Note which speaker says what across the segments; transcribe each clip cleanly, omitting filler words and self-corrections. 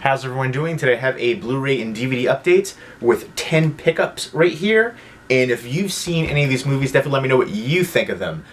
Speaker 1: How's everyone doing? Today I have a Blu-ray and DVD update with 10 pickups right here. And if you've seen any of these movies, definitely let me know what you think of them.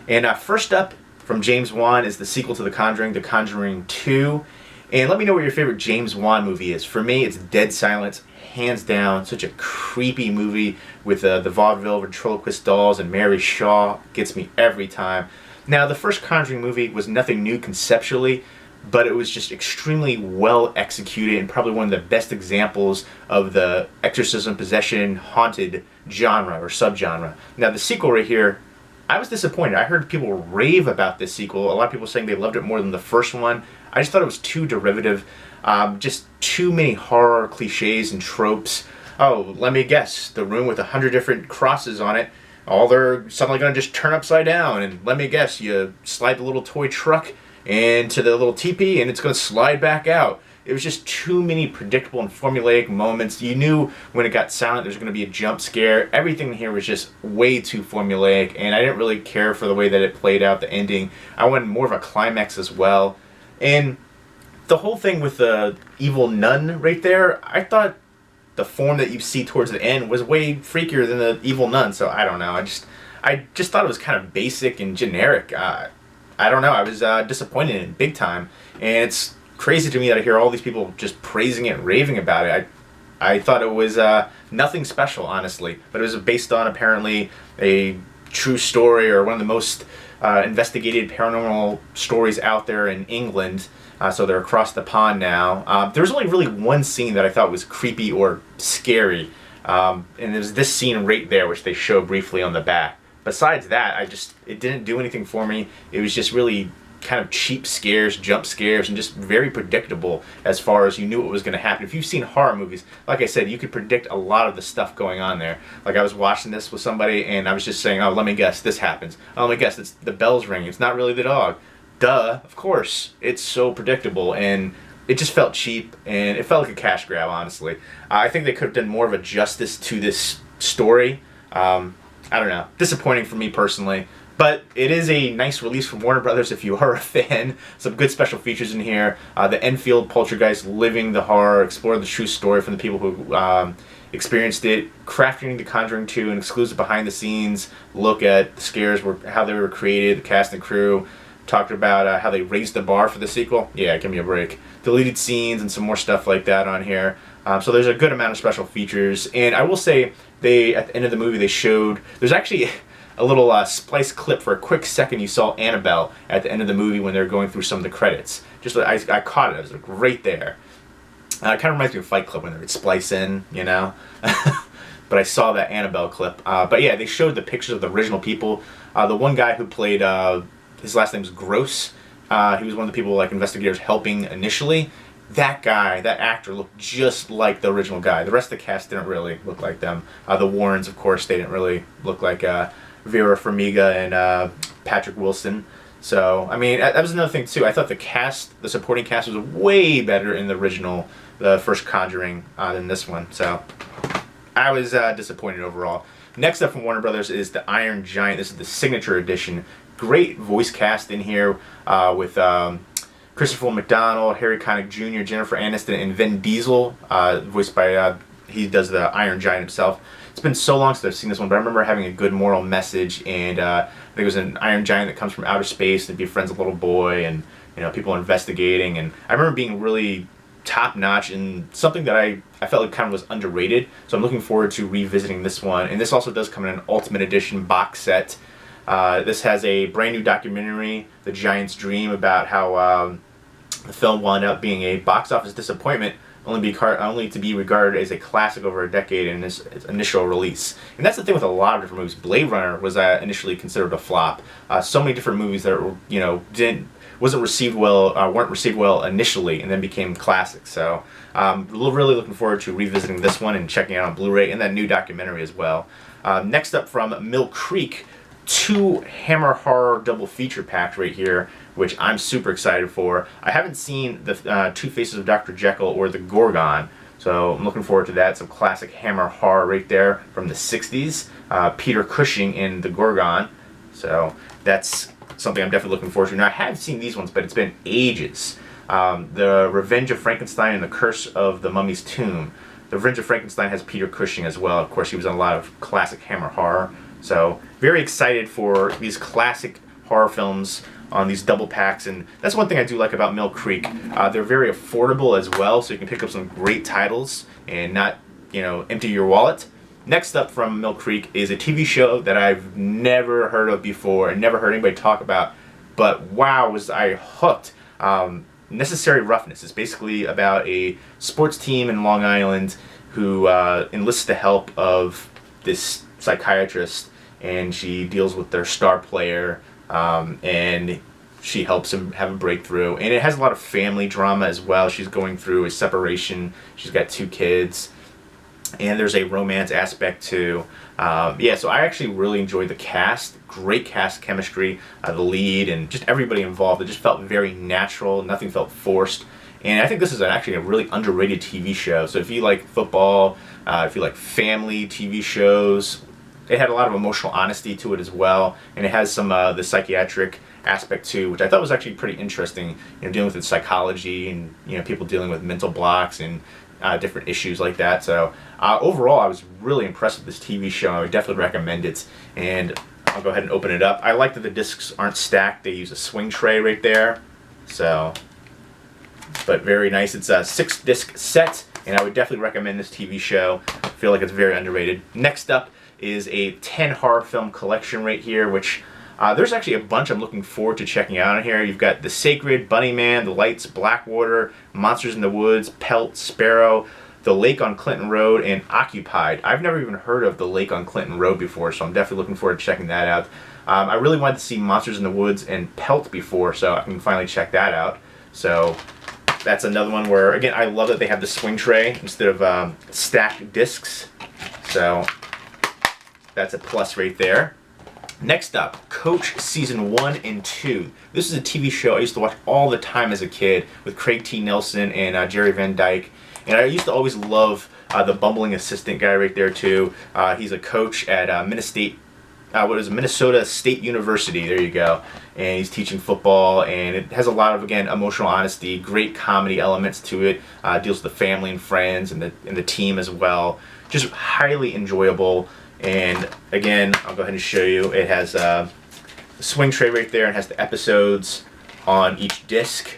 Speaker 1: And first up from James Wan is the sequel to The Conjuring 2. And let me know what your favorite James Wan movie is. For me, it's Dead Silence, hands down. Such a creepy movie with the vaudeville ventriloquist dolls and Mary Shaw. Gets me every time. Now, the first Conjuring movie was nothing new conceptually, but it was just extremely well executed and probably one of the best examples of the exorcism, possession, haunted genre or subgenre. Now, the sequel right here, I was disappointed. I heard people rave about this sequel. A lot of people saying they loved it more than the first one. I just thought it was too derivative. Just too many horror cliches and tropes. Oh, let me guess. The room with 100 different crosses on it. All they're suddenly going to just turn upside down. And let me guess, you slide the little toy truck into the little teepee and it's going to slide back out. It was just too many predictable and formulaic moments. You knew when it got silent there's going to be a jump scare. Everything here was just way too formulaic, and I didn't really care for the way that it played out, the ending. I wanted more of a climax as well. And the whole thing with the evil nun right there, I thought the form that you see towards the end was way freakier than the evil nun. So I don't know. I just thought it was kind of basic and generic. I don't know. I was disappointed in it big time, and it's crazy to me that I hear all these people just praising it and raving about it. I thought it was nothing special, honestly, but it was based on apparently a true story or one of the most investigated paranormal stories out there in England. So they're across the pond now. There was only really one scene that I thought was creepy or scary, and it was this scene right there, which they show briefly on the back. Besides that, it didn't do anything for me. It was just really kind of cheap scares, jump scares, and just very predictable as far as you knew what was going to happen. If you've seen horror movies, like I said, you could predict a lot of the stuff going on there. Like I was watching this with somebody and I was just saying, oh, let me guess, this happens. Oh, let me guess, it's the bell's ringing. It's not really the dog. Duh, of course. It's so predictable, and it just felt cheap, and it felt like a cash grab, honestly. I think they could have done more of a justice to this story. I don't know. Disappointing for me personally. But it is a nice release from Warner Brothers if you are a fan. Some good special features in here. The Enfield poltergeist living the horror, exploring the true story from the people who experienced it. Crafting The Conjuring 2, an exclusive behind-the-scenes look at the scares, how they were created, the cast and crew. Talked about how they raised the bar for the sequel. Yeah, give me a break. Deleted scenes and some more stuff like that on here. So there's a good amount of special features. And I will say, at the end of the movie, they showed... There's actually a little splice clip for a quick second. You saw Annabelle at the end of the movie when they were going through some of the credits. Just I caught it. I was like, right there. It kind of reminds me of Fight Club when they would splice in, you know? But I saw that Annabelle clip. But yeah, they showed the pictures of the original people. The one guy who played... his last name was Gross. He was one of the people, like, investigators helping initially. That guy, that actor, looked just like the original guy. The rest of the cast didn't really look like them. The Warrens, of course, they didn't really look like Vera Farmiga and Patrick Wilson. So, I mean, that was another thing, too. I thought the supporting cast was way better in the first Conjuring, than this one. So, I was disappointed overall. Next up from Warner Brothers is The Iron Giant. This is the signature edition. Great voice cast in here with Christopher McDonald, Harry Connick Jr., Jennifer Aniston, and Vin Diesel, voiced by, he does the Iron Giant himself. It's been so long since I've seen this one, but I remember having a good moral message, and I think it was an Iron Giant that comes from outer space and befriends a little boy, and you know, people investigating, and I remember being really top-notch and something that I felt like kind of was underrated, so I'm looking forward to revisiting this one. And this also does come in an Ultimate Edition box set. This has a brand new documentary, The Giant's Dream, about how the film wound up being a box office disappointment, only to be regarded as a classic over a decade in its initial release. And that's the thing with a lot of different movies. Blade Runner was initially considered a flop. So many different movies that were, you know, weren't received well initially, and then became classics. So really looking forward to revisiting this one and checking it out on Blu-ray and that new documentary as well. Next up from Mill Creek, 2 Hammer Horror double feature packed right here, which I'm super excited for. I haven't seen the Two Faces of Dr. Jekyll or the Gorgon, so I'm looking forward to that. Some classic Hammer Horror right there from the 60s. Peter Cushing in the Gorgon, so that's something I'm definitely looking forward to. Now, I have seen these ones, but it's been ages. The Revenge of Frankenstein and the Curse of the Mummy's Tomb. The Revenge of Frankenstein has Peter Cushing as well. Of course, he was in a lot of classic Hammer horror. So very excited for these classic horror films on these double packs, and that's one thing I do like about Mill Creek. They're very affordable as well, so you can pick up some great titles and not, empty your wallet. Next up from Mill Creek is a TV show that I've never heard of before and never heard anybody talk about, but wow, was I hooked. Necessary Roughness is basically about a sports team in Long Island who enlists the help of this psychiatrist, and she deals with their star player, and she helps him have a breakthrough. And it has a lot of family drama as well. She's going through a separation. She's got 2 kids. And there's a romance aspect too. Yeah, so I actually really enjoyed the cast. Great cast chemistry, the lead, and just everybody involved. It just felt very natural. Nothing felt forced. And I think this is actually a really underrated TV show. So if you like football, if you like family TV shows, it had a lot of emotional honesty to it as well, and it has some the psychiatric aspect too, which I thought was actually pretty interesting. Dealing with the psychology and people dealing with mental blocks and different issues like that. So overall, I was really impressed with this TV show. I would definitely recommend it, and I'll go ahead and open it up. I like that the discs aren't stacked. They use a swing tray right there. So, but very nice. It's a 6-disc set, and I would definitely recommend this TV show. I feel like it's very underrated. Next up is a 10 horror film collection right here, which there's actually a bunch I'm looking forward to checking out on here. You've got The Sacred, Bunnyman, The Lights, Blackwater, Monsters in the Woods, Pelt, Sparrow, The Lake on Clinton Road, and Occupied. I've never even heard of The Lake on Clinton Road before, so I'm definitely looking forward to checking that out. I really wanted to see Monsters in the Woods and Pelt before, so I can finally check that out. So that's another one where, again, I love that they have the swing tray instead of stacked discs. So that's a plus right there. Next up, Coach Season 1 and 2. This is a TV show I used to watch all the time as a kid with Craig T. Nelson and Jerry Van Dyke. And I used to always love the bumbling assistant guy right there too. He's a coach at Minnesota State University. There you go. And he's teaching football, and it has a lot of, again, emotional honesty, great comedy elements to it. Deals with the family and friends and the team as well. Just highly enjoyable. And again, I'll go ahead and show you. It has a swing tray right there and has the episodes on each disc.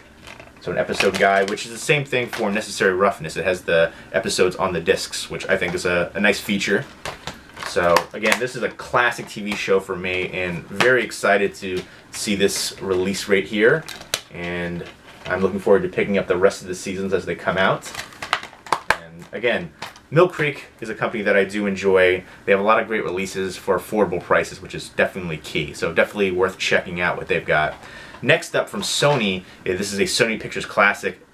Speaker 1: So an episode guide, which is the same thing for Necessary Roughness. It has the episodes on the discs, which I think is a nice feature. So again, this is a classic TV show for me, and very excited to see this release right here. And I'm looking forward to picking up the rest of the seasons as they come out. And again, Mill Creek is a company that I do enjoy. They have a lot of great releases for affordable prices, which is definitely key. So definitely worth checking out what they've got. Next up from Sony, this is a Sony Pictures classic,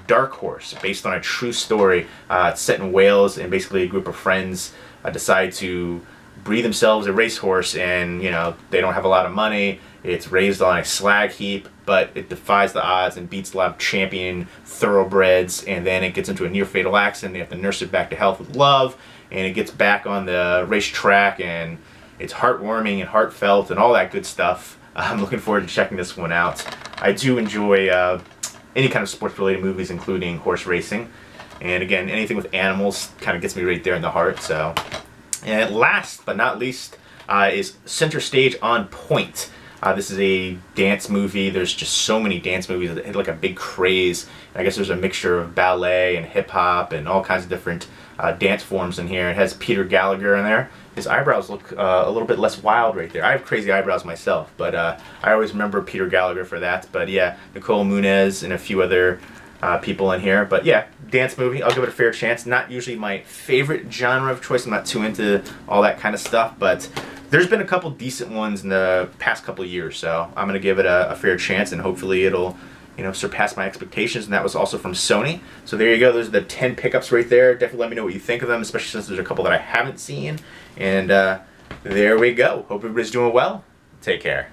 Speaker 1: Dark Horse, based on a true story. It's set in Wales, and basically a group of friends decide to breed themselves a racehorse, and they don't have a lot of money. It's raised on a slag heap, but it defies the odds and beats a lot of champion thoroughbreds, and then it gets into a near-fatal accident. They have to nurse it back to health with love, and it gets back on the racetrack, and it's heartwarming and heartfelt and all that good stuff. I'm looking forward to checking this one out. I do enjoy any kind of sports-related movies, including horse racing. And again, anything with animals kind of gets me right there in the heart. So, and last but not least is Center Stage on Point. This is a dance movie. There's just so many dance movies that hit like a big craze. I guess there's a mixture of ballet and hip-hop and all kinds of different dance forms in here. It has Peter Gallagher in there. His eyebrows look a little bit less wild right there. I have crazy eyebrows myself, but I always remember Peter Gallagher for that. But yeah, Nicole Munez and a few other people in here. But yeah, dance movie. I'll give it a fair chance. Not usually my favorite genre of choice. I'm not too into all that kind of stuff, but there's been a couple decent ones in the past couple of years, so I'm going to give it a fair chance, and hopefully it'll surpass my expectations. And that was also from Sony. So there you go. Those are the 10 pickups right there. Definitely let me know what you think of them, especially since there's a couple that I haven't seen. And there we go. Hope everybody's doing well. Take care.